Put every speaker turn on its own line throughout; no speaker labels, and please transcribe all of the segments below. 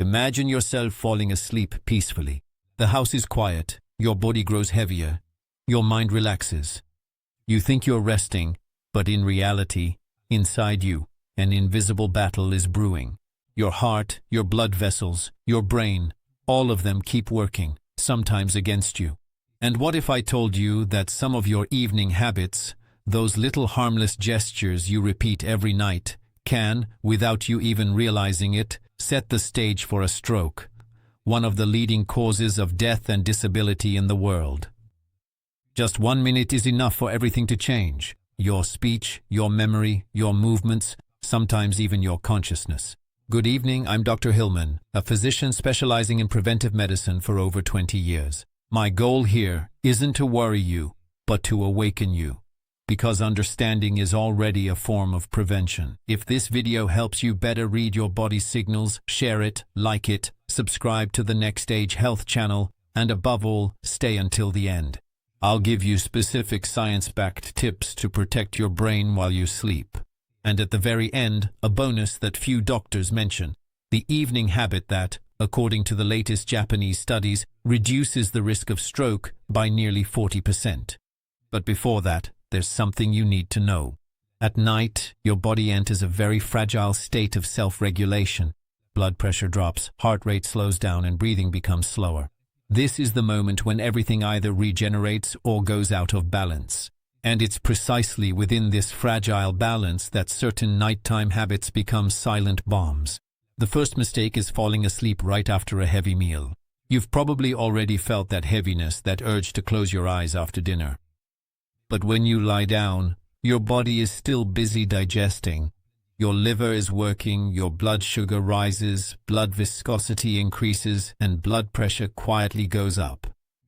Imagine yourself falling asleep peacefully. The house is quiet, your body grows heavier, your mind relaxes. You think you're resting, but in reality, inside you, an invisible battle is brewing. Your heart, your blood vessels, your brain, all of them keep working, sometimes against you. And what if I told you that some of your evening habits, those little harmless gestures you repeat every night, can, without you even realizing it, set the stage for a stroke, one of the leading causes of death and disability in the world? Just 1 minute is enough for everything to change. Your speech, your memory, your movements, sometimes even your consciousness. Good evening, I'm Dr. Hillman, a physician specializing in preventive medicine for over 20 years. My goal here isn't to worry you, but to awaken you, because understanding is already a form of prevention. If this video helps you better read your body's signals, share it, like it, subscribe to the Next Age Health channel, and above all, stay until the end. I'll give you specific science-backed tips to protect your brain while you sleep. And at the very end, a bonus that few doctors mention, the evening habit that, according to the latest Japanese studies, reduces the risk of stroke by nearly 40%. But before that, there's something you need to know. At night, your body enters a very fragile state of self-regulation. Blood pressure drops, heart rate slows down, and breathing becomes slower. This is the moment when everything either regenerates or goes out of balance. And it's precisely within this fragile balance that certain nighttime habits become silent bombs. The first mistake is falling asleep right after a heavy meal. You've probably already felt that heaviness, that urge to close your eyes after dinner. But when you lie down, your body is still busy digesting. Your liver is working, your blood sugar rises, blood viscosity increases, and blood pressure quietly goes up.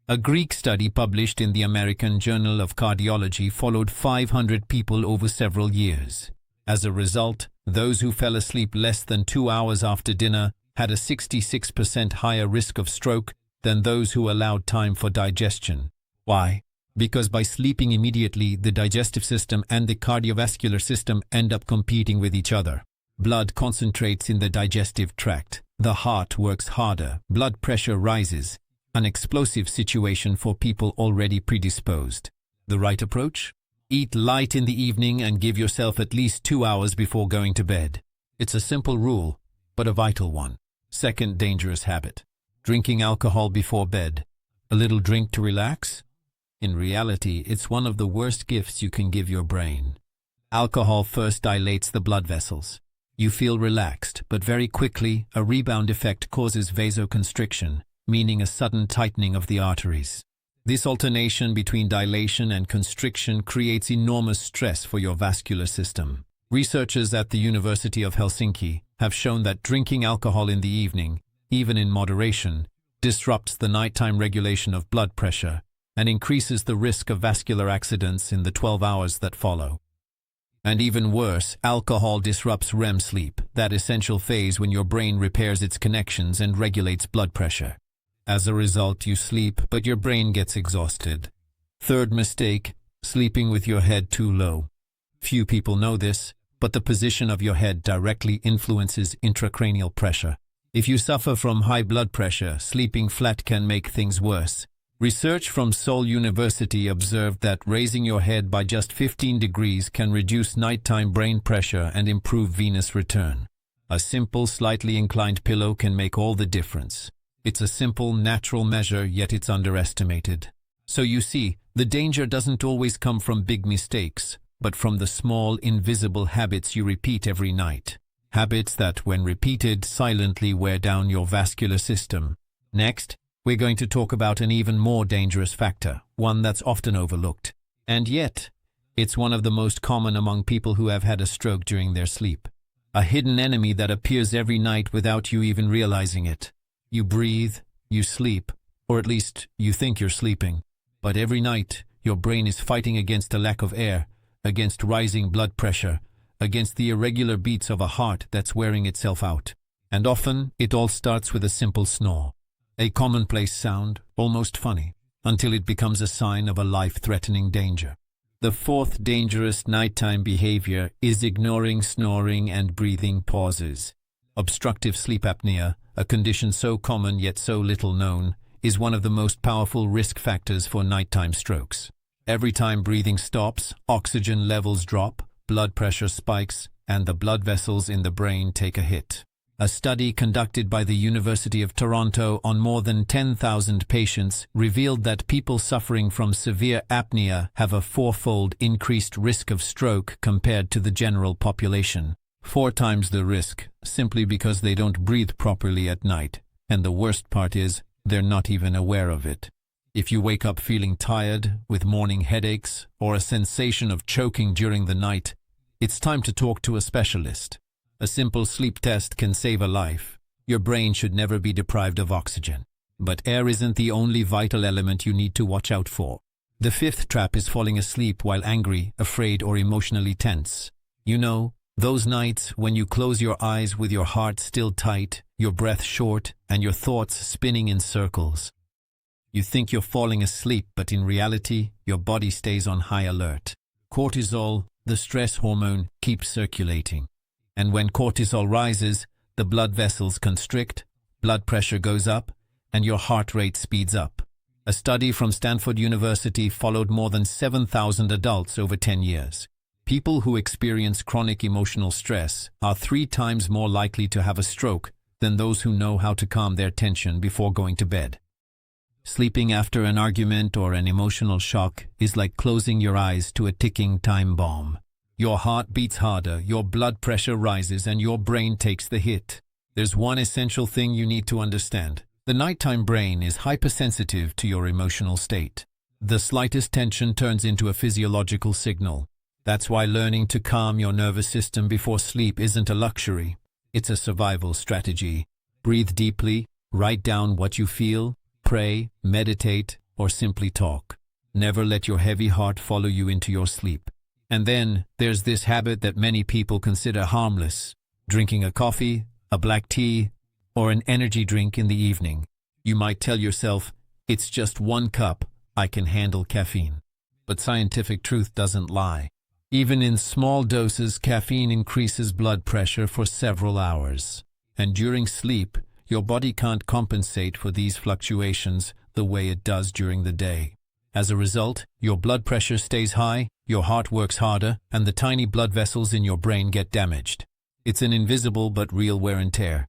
A Greek study published in the American Journal of Cardiology followed 500 people over several years. As a result, those who fell asleep less than 2 hours after dinner had a 66% higher risk of stroke than those who allowed time for digestion. Why? Because by sleeping immediately, the digestive system and the cardiovascular system end up competing with each other. Blood concentrates in the digestive tract. The heart works harder. Blood pressure rises. An explosive situation for people already predisposed. The right approach? Eat light in the evening and give yourself at least 2 hours before going to bed. It's a simple rule, but a vital one. Second dangerous habit: drinking alcohol before bed. A little drink to relax? In reality, it's one of the worst gifts you can give your brain. Alcohol first dilates the blood vessels. You feel relaxed, but very quickly, a rebound effect causes vasoconstriction, meaning a sudden tightening of the arteries. This alternation between dilation and constriction creates enormous stress for your vascular system. Researchers at the University of Helsinki have shown that drinking alcohol in the evening, even in moderation, disrupts the nighttime regulation of blood pressure and increases the risk of vascular accidents in the 12 hours that follow. And even worse, alcohol disrupts REM sleep, that essential phase when your brain repairs its connections and regulates blood pressure. As a result, you sleep, but your brain gets exhausted. Third mistake: sleeping with your head too low. Few people know this, but the position of your head directly influences intracranial pressure. If you suffer from high blood pressure, sleeping flat can make things worse. Research from Seoul University observed that raising your head by just 15 degrees can reduce nighttime brain pressure and improve venous return. A simple, slightly inclined pillow can make all the difference. It's a simple, natural measure, yet it's underestimated. So you see, the danger doesn't always come from big mistakes, but from the small, invisible habits you repeat every night. Habits that, when repeated, silently wear down your vascular system. Next, we're going to talk about an even more dangerous factor, one that's often overlooked. And yet, it's one of the most common among people who have had a stroke during their sleep. A hidden enemy that appears every night without you even realizing it. You breathe, you sleep, or at least you think you're sleeping. But every night, your brain is fighting against a lack of air, against rising blood pressure, against the irregular beats of a heart that's wearing itself out. And often, it all starts with a simple snore. A commonplace sound, almost funny, until it becomes a sign of a life-threatening danger. The fourth dangerous nighttime behavior is ignoring snoring and breathing pauses. Obstructive sleep apnea, a condition so common yet so little known, is one of the most powerful risk factors for nighttime strokes. Every time breathing stops, oxygen levels drop, blood pressure spikes, and the blood vessels in the brain take a hit. A study conducted by the University of Toronto on more than 10,000 patients revealed that people suffering from severe apnea have a fourfold increased risk of stroke compared to the general population. 4 times the risk, simply because they don't breathe properly at night, and the worst part is, they're not even aware of it. If you wake up feeling tired, with morning headaches, or a sensation of choking during the night, it's time to talk to a specialist. A simple sleep test can save a life. Your brain should never be deprived of oxygen. But air isn't the only vital element you need to watch out for. The 5th trap is falling asleep while angry, afraid, or emotionally tense. You know, those nights when you close your eyes with your heart still tight, your breath short, and your thoughts spinning in circles. You think you're falling asleep, but in reality, your body stays on high alert. Cortisol, the stress hormone, keeps circulating. And when cortisol rises, the blood vessels constrict, blood pressure goes up, and your heart rate speeds up. A study from Stanford University followed more than 7,000 adults over 10 years. People who experience chronic emotional stress are 3 times more likely to have a stroke than those who know how to calm their tension before going to bed. Sleeping after an argument or an emotional shock is like closing your eyes to a ticking time bomb. Your heart beats harder, your blood pressure rises, and your brain takes the hit. There's one essential thing you need to understand. The nighttime brain is hypersensitive to your emotional state. The slightest tension turns into a physiological signal. That's why learning to calm your nervous system before sleep isn't a luxury. It's a survival strategy. Breathe deeply, write down what you feel, pray, meditate, or simply talk. Never let your heavy heart follow you into your sleep. And then, there's this habit that many people consider harmless, drinking a coffee, a black tea, or an energy drink in the evening. You might tell yourself, it's just 1 cup, I can handle caffeine. But scientific truth doesn't lie. Even in small doses, caffeine increases blood pressure for several hours. And during sleep, your body can't compensate for these fluctuations the way it does during the day. As a result, your blood pressure stays high, your heart works harder, and the tiny blood vessels in your brain get damaged. It's an invisible but real wear and tear.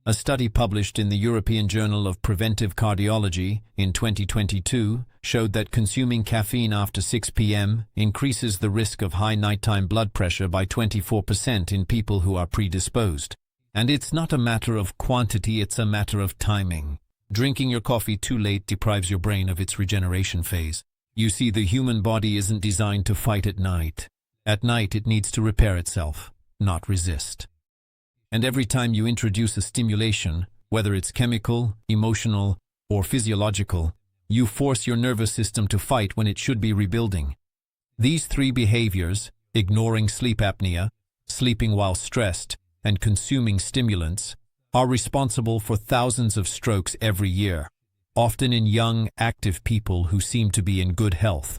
A study published in the European Journal of Preventive Cardiology in 2022 showed that consuming caffeine after 6 p.m. increases the risk of high nighttime blood pressure by 24% in people who are predisposed. And it's not a matter of quantity, it's a matter of timing. Drinking your coffee too late deprives your brain of its regeneration phase. You see, the human body isn't designed to fight at night. At night, it needs to repair itself, not resist. And every time you introduce a stimulation, whether it's chemical, emotional, or physiological, you force your nervous system to fight when it should be rebuilding. These 3 behaviors, ignoring sleep apnea, sleeping while stressed, and consuming stimulants, are responsible for thousands of strokes every year, often in young, active people who seem to be in good health.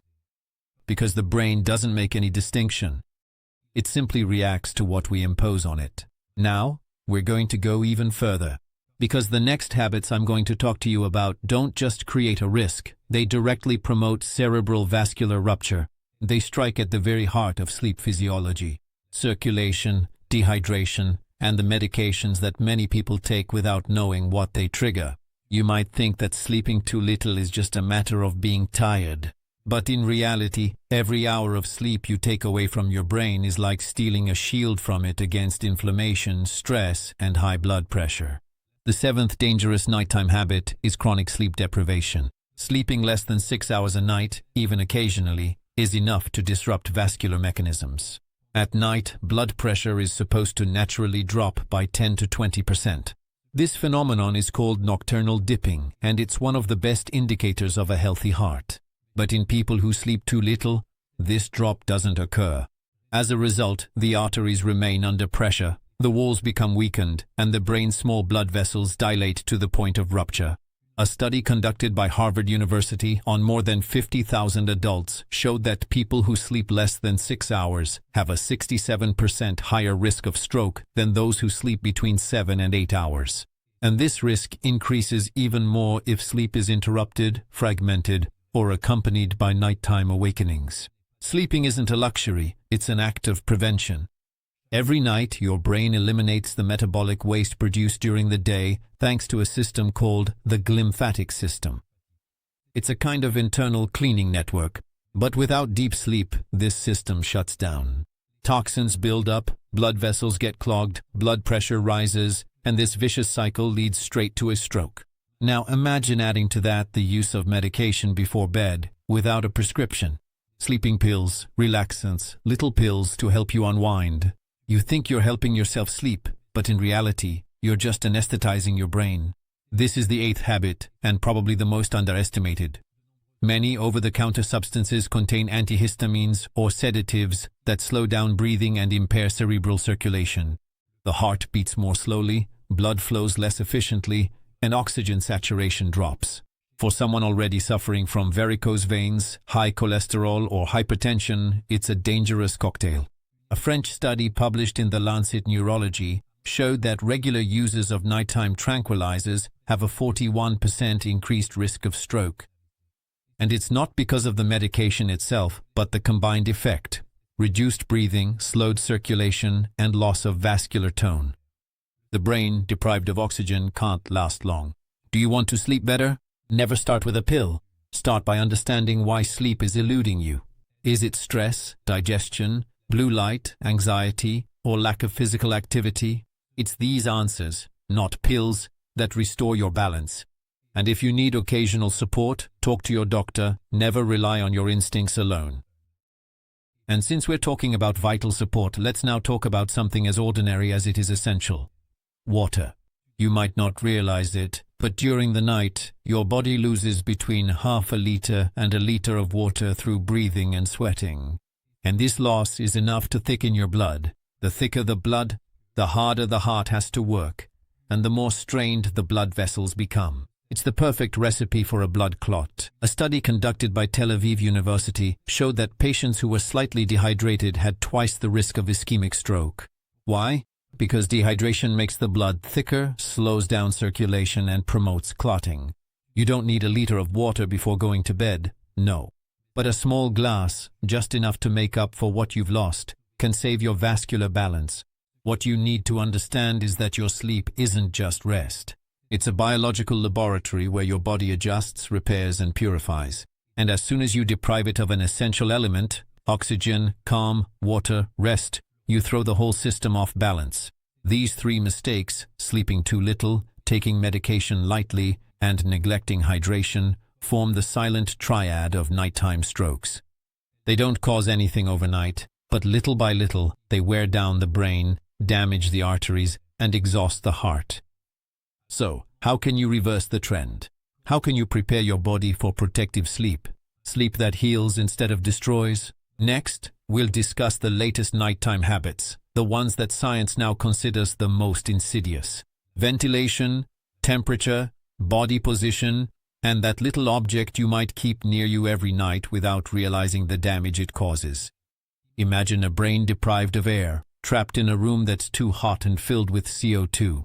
Because the brain doesn't make any distinction. It simply reacts to what we impose on it. Now, we're going to go even further. Because the next habits I'm going to talk to you about don't just create a risk, they directly promote cerebral vascular rupture. They strike at the very heart of sleep physiology, circulation, dehydration, and the medications that many people take without knowing what they trigger. You might think that sleeping too little is just a matter of being tired. But in reality, every hour of sleep you take away from your brain is like stealing a shield from it against inflammation, stress, and high blood pressure. The 7th dangerous nighttime habit is chronic sleep deprivation. Sleeping less than 6 hours a night, even occasionally, is enough to disrupt vascular mechanisms. At night, blood pressure is supposed to naturally drop by 10 to 20%. This phenomenon is called nocturnal dipping, and it's one of the best indicators of a healthy heart. But in people who sleep too little, this drop doesn't occur. As a result, the arteries remain under pressure, the walls become weakened, and the brain's small blood vessels dilate to the point of rupture. A study conducted by Harvard University on more than 50,000 adults showed that people who sleep less than 6 hours have a 67% higher risk of stroke than those who sleep between 7 and 8 hours. And this risk increases even more if sleep is interrupted, fragmented, or accompanied by nighttime awakenings. Sleeping isn't a luxury, it's an act of prevention. Every night, your brain eliminates the metabolic waste produced during the day thanks to a system called the glymphatic system. It's a kind of internal cleaning network, but without deep sleep, this system shuts down. Toxins build up, blood vessels get clogged, blood pressure rises, and this vicious cycle leads straight to a stroke. Now imagine adding to that the use of medication before bed without a prescription. Sleeping pills, relaxants, little pills to help you unwind. You think you're helping yourself sleep, but in reality, you're just anesthetizing your brain. This is the 8th habit, and probably the most underestimated. Many over-the-counter substances contain antihistamines or sedatives that slow down breathing and impair cerebral circulation. The heart beats more slowly, blood flows less efficiently, and oxygen saturation drops. For someone already suffering from varicose veins, high cholesterol, or hypertension, it's a dangerous cocktail. A French study published in The Lancet Neurology showed that regular users of nighttime tranquilizers have a 41% increased risk of stroke. And it's not because of the medication itself, but the combined effect: reduced breathing, slowed circulation, and loss of vascular tone. The brain, deprived of oxygen, can't last long. Do you want to sleep better? Never start with a pill. Start by understanding why sleep is eluding you. Is it stress, digestion, blue light, anxiety, or lack of physical activity? It's these answers, not pills, that restore your balance. And if you need occasional support, talk to your doctor. Never rely on your instincts alone. And since we're talking about vital support, let's now talk about something as ordinary as it is essential: water. You might not realize it, but during the night, your body loses between half a liter and a liter of water through breathing and sweating. And this loss is enough to thicken your blood. The thicker the blood, the harder the heart has to work, and the more strained the blood vessels become. It's the perfect recipe for a blood clot. A study conducted by Tel Aviv University showed that patients who were slightly dehydrated had twice the risk of ischemic stroke. Why? Because dehydration makes the blood thicker, slows down circulation, and promotes clotting. You don't need a liter of water before going to bed, no. But a small glass, just enough to make up for what you've lost, can save your vascular balance. What you need to understand is that your sleep isn't just rest. It's a biological laboratory where your body adjusts, repairs, and purifies. And as soon as you deprive it of an essential element, oxygen, calm, water, rest, you throw the whole system off balance. These 3 mistakes, sleeping too little, taking medication lightly, and neglecting hydration, form the silent triad of nighttime strokes. They don't cause anything overnight, but little by little, they wear down the brain, damage the arteries, and exhaust the heart. So, how can you reverse the trend? How can you prepare your body for protective sleep? Sleep that heals instead of destroys? Next, we'll discuss the latest nighttime habits, the ones that science now considers the most insidious. Ventilation, temperature, body position, and that little object you might keep near you every night without realizing the damage it causes. Imagine a brain deprived of air, trapped in a room that's too hot and filled with CO2.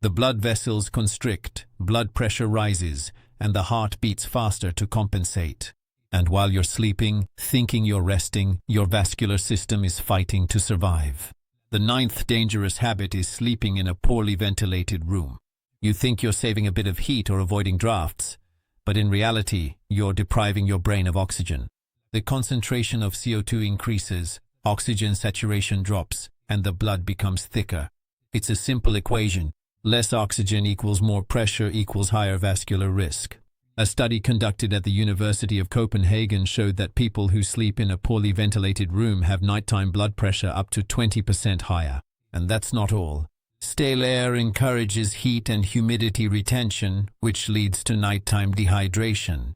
The blood vessels constrict, blood pressure rises, and the heart beats faster to compensate. And while you're sleeping, thinking you're resting, your vascular system is fighting to survive. The 9th dangerous habit is sleeping in a poorly ventilated room. You think you're saving a bit of heat or avoiding drafts, but in reality, you're depriving your brain of oxygen. The concentration of CO2 increases, oxygen saturation drops, and the blood becomes thicker. It's a simple equation. Less oxygen equals more pressure equals higher vascular risk. A study conducted at the University of Copenhagen showed that people who sleep in a poorly ventilated room have nighttime blood pressure up to 20% higher. And that's not all. Stale air encourages heat and humidity retention, which leads to nighttime dehydration.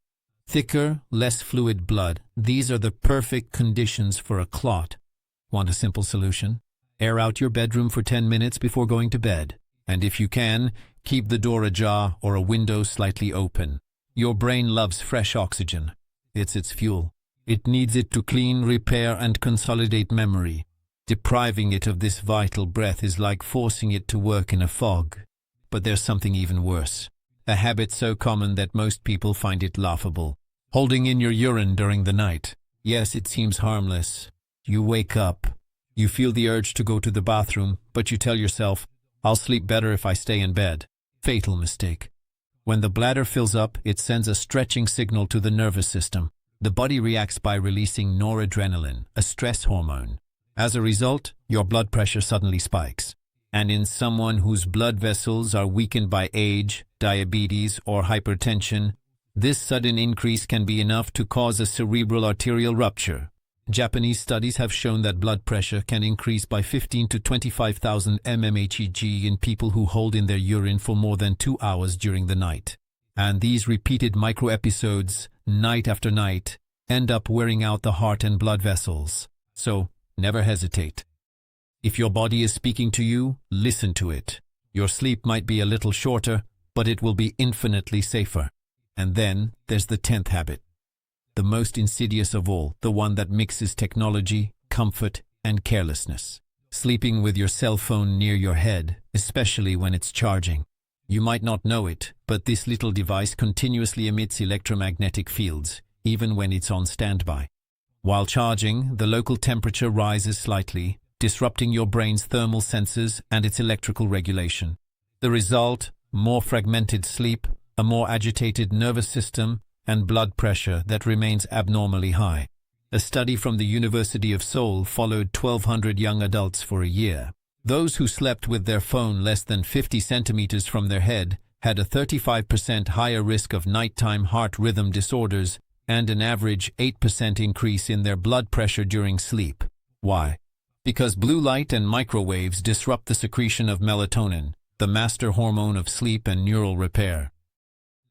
Thicker, less fluid blood, these are the perfect conditions for a clot. Want a simple solution? Air out your bedroom for 10 minutes before going to bed. And if you can, keep the door ajar or a window slightly open. Your brain loves fresh oxygen. It's its fuel. It needs it to clean, repair, and consolidate memory. Depriving it of this vital breath is like forcing it to work in a fog. But there's something even worse. A habit so common that most people find it laughable. Holding in your urine during the night. Yes, it seems harmless. You wake up. You feel the urge to go to the bathroom, but you tell yourself, I'll sleep better if I stay in bed. Fatal mistake. When the bladder fills up, it sends a stretching signal to the nervous system. The body reacts by releasing noradrenaline, a stress hormone. As a result, your blood pressure suddenly spikes. And in someone whose blood vessels are weakened by age, diabetes, or hypertension, this sudden increase can be enough to cause a cerebral arterial rupture. Japanese studies have shown that blood pressure can increase by 15 to 25,000 mmHg in people who hold in their urine for more than 2 hours during the night. And these repeated micro-episodes, night after night, end up wearing out the heart and blood vessels. So, never hesitate. If your body is speaking to you, listen to it. Your sleep might be a little shorter, but it will be infinitely safer. And then, there's the 10th habit. The most insidious of all, the one that mixes technology, comfort, and carelessness. Sleeping with your cell phone near your head, especially when it's charging. You might not know it, but this little device continuously emits electromagnetic fields, even when it's on standby. While charging, the local temperature rises slightly, disrupting your brain's thermal sensors and its electrical regulation. The result, more fragmented sleep, a more agitated nervous system, and blood pressure that remains abnormally high. A study from the University of Seoul followed 1,200 young adults for a year. Those who slept with their phone less than 50 centimeters from their head had a 35% higher risk of nighttime heart rhythm disorders and an average 8% increase in their blood pressure during sleep. Why? Because blue light and microwaves disrupt the secretion of melatonin, the master hormone of sleep and neural repair.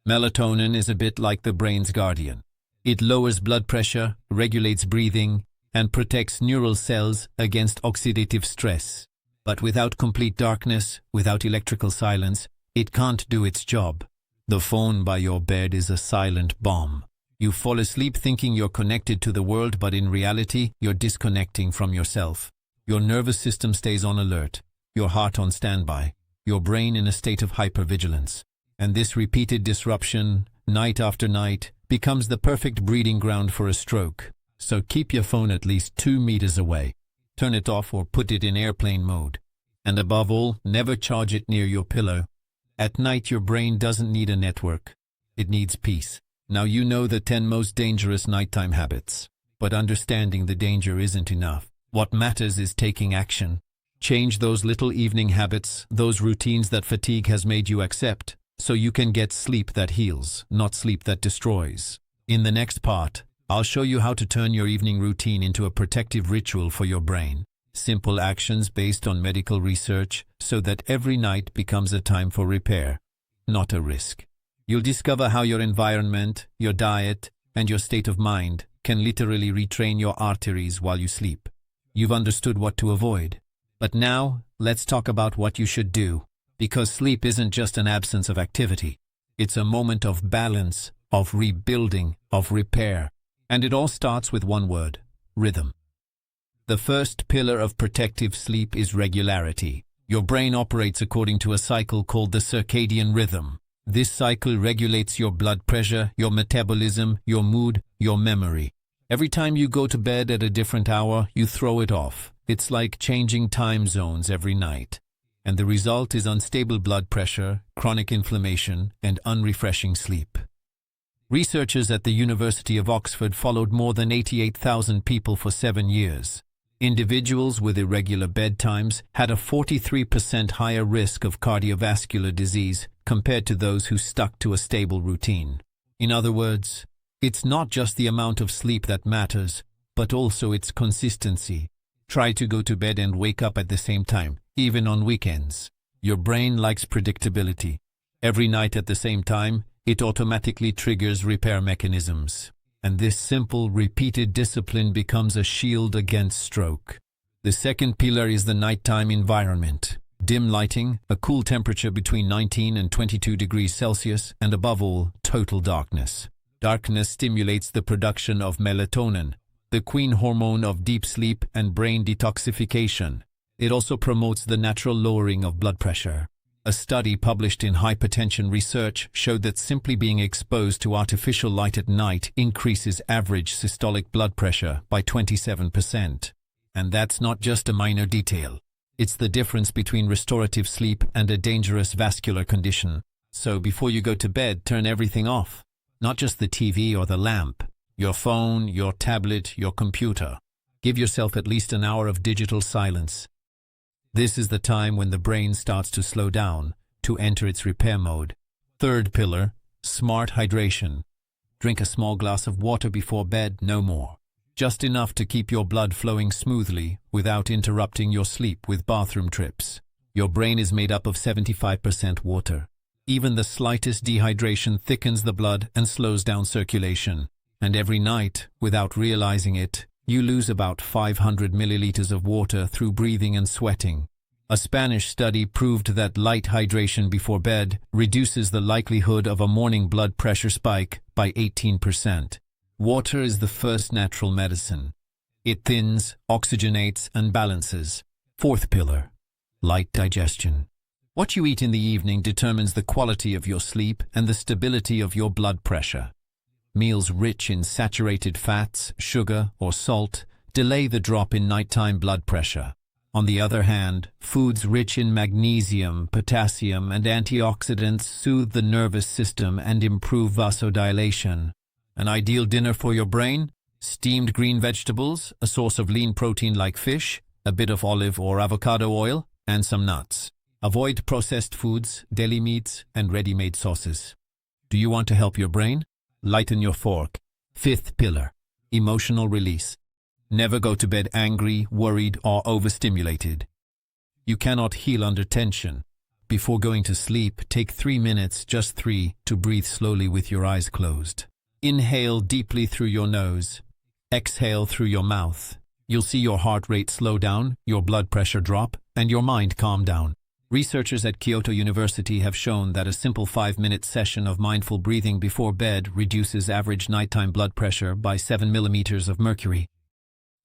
Melatonin is a bit like the brain's guardian. It lowers blood pressure, regulates breathing, and protects neural cells against oxidative stress. But without complete darkness, without electrical silence, it can't do its job. The phone by your bed is a silent bomb. You fall asleep thinking you're connected to the world, but in reality, you're disconnecting from yourself. Your nervous system stays on alert, your heart on standby, your brain in a state of hypervigilance. And this repeated disruption, night after night, becomes the perfect breeding ground for a stroke. So keep your phone at least 2 meters away. Turn it off or put it in airplane mode. And above all, never charge it near your pillow. At night, your brain doesn't need a network. It needs peace. Now you know the 10 most dangerous nighttime habits. But understanding the danger isn't enough. What matters is taking action. Change those little evening habits, those routines that fatigue has made you accept, so you can get sleep that heals, not sleep that destroys. In the next part, I'll show you how to turn your evening routine into a protective ritual for your brain. Simple actions based on medical research so that every night becomes a time for repair, not a risk. You'll discover how your environment, your diet, and your state of mind can literally retrain your arteries while you sleep. You've understood what to avoid. But now, let's talk about what you should do. Because sleep isn't just an absence of activity. It's a moment of balance, of rebuilding, of repair. And it all starts with one word: rhythm. The first pillar of protective sleep is regularity. Your brain operates according to a cycle called the circadian rhythm. This cycle regulates your blood pressure, your metabolism, your mood, your memory. Every time you go to bed at a different hour, you throw it off. It's like changing time zones every night. And the result is unstable blood pressure, chronic inflammation, and unrefreshing sleep. Researchers at the University of Oxford followed more than 88,000 people for 7 years. Individuals with irregular bedtimes had a 43% higher risk of cardiovascular disease compared to those who stuck to a stable routine. In other words, it's not just the amount of sleep that matters, but also its consistency. Try to go to bed and wake up at the same time, even on weekends. Your brain likes predictability. Every night at the same time, it automatically triggers repair mechanisms. And this simple, repeated discipline becomes a shield against stroke. The second pillar is the nighttime environment. Dim lighting, a cool temperature between 19 and 22 degrees Celsius, and above all, total darkness. Darkness stimulates the production of melatonin, the queen hormone of deep sleep and brain detoxification. It also promotes the natural lowering of blood pressure. A study published in Hypertension Research showed that simply being exposed to artificial light at night increases average systolic blood pressure by 27%. And that's not just a minor detail. It's the difference between restorative sleep and a dangerous vascular condition. So before you go to bed, turn everything off. Not just the TV or the lamp. Your phone, your tablet, your computer. Give yourself at least an hour of digital silence. This is the time when the brain starts to slow down, to enter its repair mode. Third pillar, smart hydration. Drink a small glass of water before bed, no more. Just enough to keep your blood flowing smoothly without interrupting your sleep with bathroom trips. Your brain is made up of 75% water. Even the slightest dehydration thickens the blood and slows down circulation. And every night, without realizing it, you lose about 500 milliliters of water through breathing and sweating. A Spanish study proved that light hydration before bed reduces the likelihood of a morning blood pressure spike by 18%. Water is the first natural medicine. It thins, oxygenates, and balances. Fourth pillar, light digestion. What you eat in the evening determines the quality of your sleep and the stability of your blood pressure. Meals rich in saturated fats, sugar, or salt delay the drop in nighttime blood pressure. On the other hand, foods rich in magnesium, potassium, and antioxidants soothe the nervous system and improve vasodilation. An ideal dinner for your brain? Steamed green vegetables, a source of lean protein like fish, a bit of olive or avocado oil, and some nuts. Avoid processed foods, deli meats, and ready-made sauces. Do you want to help your brain? Lighten your fork. Fifth pillar, emotional release. Never go to bed angry, worried, or overstimulated. You cannot heal under tension. Before going to sleep, take 3 minutes, just 3, to breathe slowly with your eyes closed. Inhale deeply through your nose. Exhale through your mouth. You'll see your heart rate slow down, your blood pressure drop, and your mind calm down. Researchers at Kyoto University have shown that a simple 5-minute session of mindful breathing before bed reduces average nighttime blood pressure by 7 millimeters of mercury.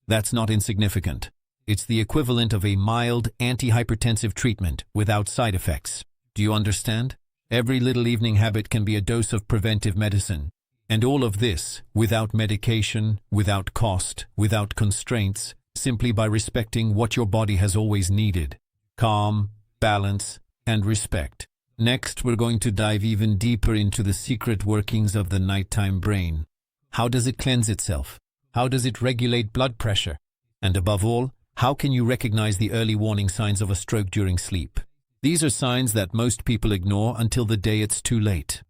That's not insignificant. It's the equivalent of a mild antihypertensive treatment without side effects. Do you understand? Every little evening habit can be a dose of preventive medicine. And all of this without medication, without cost, without constraints, simply by respecting what your body has always needed. Calm, balance, and respect. Next, we're going to dive even deeper into the secret workings of the nighttime brain. How does it cleanse itself? How does it regulate blood pressure? And above all, how can you recognize the early warning signs of a stroke during sleep? These are signs that most people ignore until the day it's too late.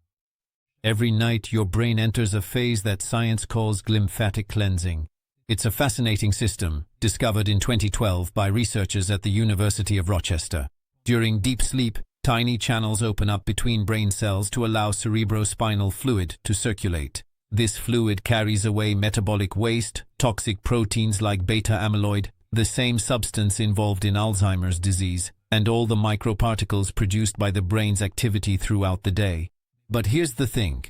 Every night, your brain enters a phase that science calls glymphatic cleansing. It's a fascinating system, discovered in 2012 by researchers at the University of Rochester. During deep sleep, tiny channels open up between brain cells to allow cerebrospinal fluid to circulate. This fluid carries away metabolic waste, toxic proteins like beta-amyloid, the same substance involved in Alzheimer's disease, and all the microparticles produced by the brain's activity throughout the day. But here's the thing.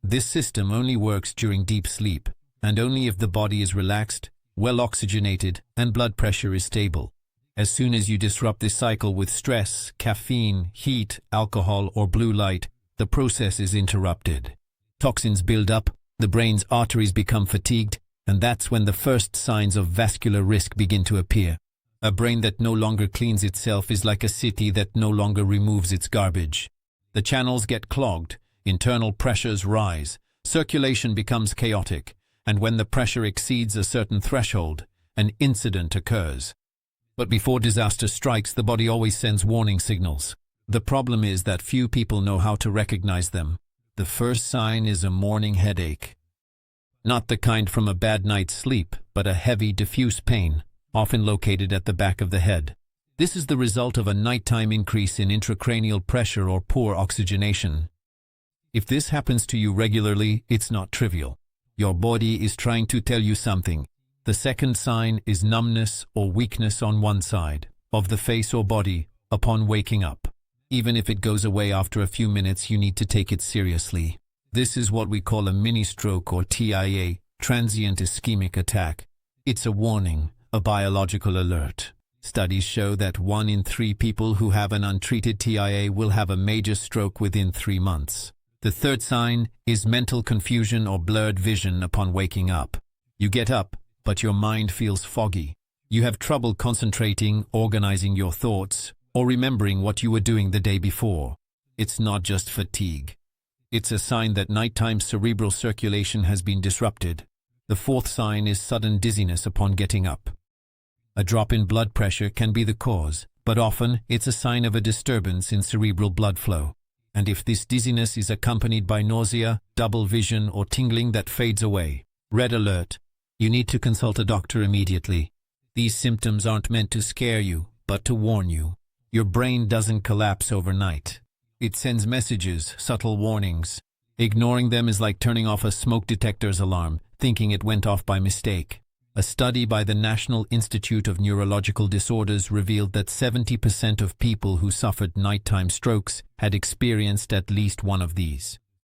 This system only works during deep sleep, and only if the body is relaxed, well oxygenated, and blood pressure is stable. As soon as you disrupt this cycle with stress, caffeine, heat, alcohol, or blue light, the process is interrupted. Toxins build up, the brain's arteries become fatigued, and that's when the first signs of vascular risk begin to appear. A brain that no longer cleans itself is like a city that no longer removes its garbage. The channels get clogged, internal pressures rise, circulation becomes chaotic, and when the pressure exceeds a certain threshold, an incident occurs. But before disaster strikes, the body always sends warning signals. The problem is that few people know how to recognize them. The first sign is a morning headache. Not the kind from a bad night's sleep, but a heavy, diffuse pain, often located at the back of the head. This is the result of a nighttime increase in intracranial pressure or poor oxygenation. If this happens to you regularly, it's not trivial. Your body is trying to tell you something. The second sign is numbness or weakness on one side of the face or body, upon waking up. Even if it goes away after a few minutes, you need to take it seriously. This is what we call a mini-stroke or TIA, transient ischemic attack. It's a warning, a biological alert. Studies show that 1 in 3 people who have an untreated TIA will have a major stroke within 3 months. The third sign is mental confusion or blurred vision upon waking up. You get up, but your mind feels foggy. You have trouble concentrating, organizing your thoughts, or remembering what you were doing the day before. It's not just fatigue. It's a sign that nighttime cerebral circulation has been disrupted. The fourth sign is sudden dizziness upon getting up. A drop in blood pressure can be the cause, but often it's a sign of a disturbance in cerebral blood flow. And if this dizziness is accompanied by nausea, double vision, or tingling that fades away, red alert. You need to consult a doctor immediately. These symptoms aren't meant to scare you, but to warn you. Your brain doesn't collapse overnight. It sends messages, subtle warnings. Ignoring them is like turning off a smoke detector's alarm, thinking it went off by mistake. A study by the National Institute of Neurological Disorders revealed that 70% of people who suffered nighttime strokes had experienced at least one of these.